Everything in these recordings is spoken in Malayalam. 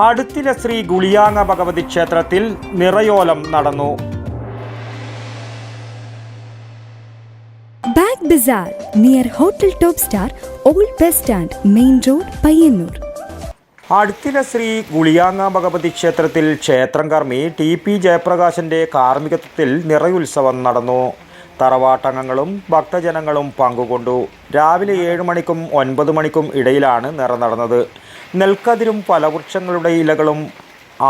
അടുത്തിലെ ശ്രീ ഗുളിയാങ്ങ ഭഗവതി ക്ഷേത്രത്തിൽ നിറയോലം നടന്നു. Bag bazaar near hotel top star, old bus stand, main road, Payyannur. അടുത്തിലെ ശ്രീ ഗുളിയാങ്ങ ഭഗവതി ക്ഷേത്രത്തിൽ ക്ഷേത്രം കർമ്മി TP ജയപ്രകാശിന്റെ കാർമ്മികത്വത്തിൽ നിറയുത്സവം നടന്നു. തറവാട്ടംഗങ്ങളും ഭക്തജനങ്ങളും പങ്കുകൊണ്ടു. രാവിലെ 7 മണിക്കും 9 മണിക്കും ഇടയിലാണ് നിറ നടന്നത്. നെൽക്കതിരും ഫലവൃക്ഷങ്ങളുടെ ഇലകളും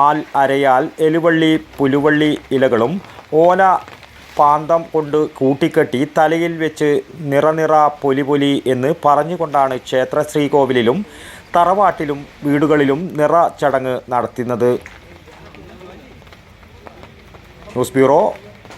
ആൽ അരയാൽ എലുവള്ളി പുലുവള്ളി ഇലകളും ഓല പാന്തം കൊണ്ട് കൂട്ടിക്കെട്ടി തലയിൽ വെച്ച് നിറ പൊലി എന്ന് പറഞ്ഞുകൊണ്ടാണ് ക്ഷേത്ര ശ്രീകോവിലിലും തറവാട്ടിലും വീടുകളിലും നിറ ചടങ്ങ് നടത്തുന്നത്. News bureau,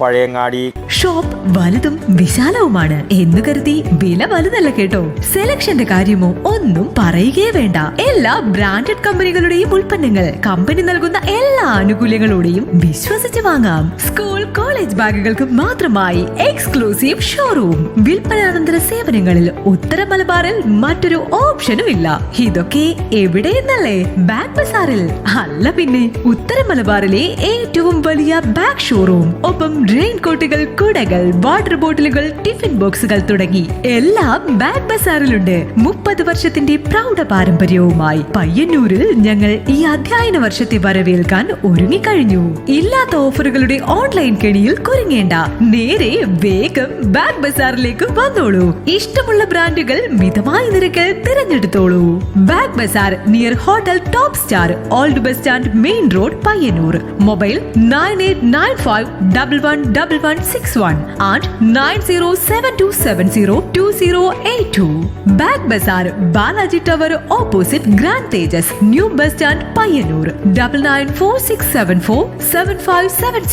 Pazhayangadi. ഷോപ്പ് വലുതും വിശാലവുമാണ് എന്ന് കരുതി വില വലുതല്ല കേട്ടോ. സെലക്ഷന്റെ കാര്യമോ ഒന്നും പറയുകയേ വേണ്ട. എല്ലാ ബ്രാൻഡഡ് കമ്പനികളുടെയും ഉൽപ്പന്നങ്ങൾ കമ്പനി നൽകുന്ന എല്ലാ ആനുകൂല്യങ്ങളോടെയും വിശ്വസിച്ച് വാങ്ങാം. സ്കൂൾ കോളേജ് ബാഗുകൾക്ക് മാത്രമായി എക്സ്ക്ലൂസീവ് ഷോറൂം. വിൽപ്പനാനന്തര സേവനങ്ങളിൽ ഉത്തര മലബാറിൽ മറ്റൊരു ഓപ്ഷനും ഇല്ല. ഇതൊക്കെ എവിടെയെന്നല്ലേ? ബാഗ് ബസാറിൽ. അല്ല പിന്നെ, ഉത്തര മലബാറിലെ ഏറ്റവും വലിയ ബാഗ് ഷോറൂം. ഒപ്പം റെയിൻ കോട്ടുകൾ, കുടകൾ, വാട്ടർ ബോട്ടിലുകൾ, ടിഫിൻ ബോക്സുകൾ തുടങ്ങി എല്ലാം ബാഗ് ബസാറിലുണ്ട്. 30 വർഷത്തിന്റെ പ്രൗഢ പാരമ്പര്യവുമായി പയ്യന്നൂരിൽ ഞങ്ങൾ ഈ അധ്യയന വർഷത്തെ വരവേൽക്കാൻ ഒരുങ്ങിക്കഴിഞ്ഞു. ഇല്ലാത്ത ഓഫറുകളുടെ ഓൺലൈൻ കെണിയിൽ കുരുങ്ങേണ്ട. നേരെ വേഗം ബാഗ് ബസാറിലേക്ക് വന്നോളൂ. ഇഷ്ടമുള്ള ബ്രാൻഡുകൾ മിതമായ നിരക്കിൽ തിരഞ്ഞെടുത്തോളൂ. Bag bazaar near hotel top star, old bus stand, main road, Payyannur. Mobile 9895111161 and 9072702082. Bag Bazaar, Balaji Tower opposite Grand Tejas, New Bus Stand, Payyanur. 9946747576.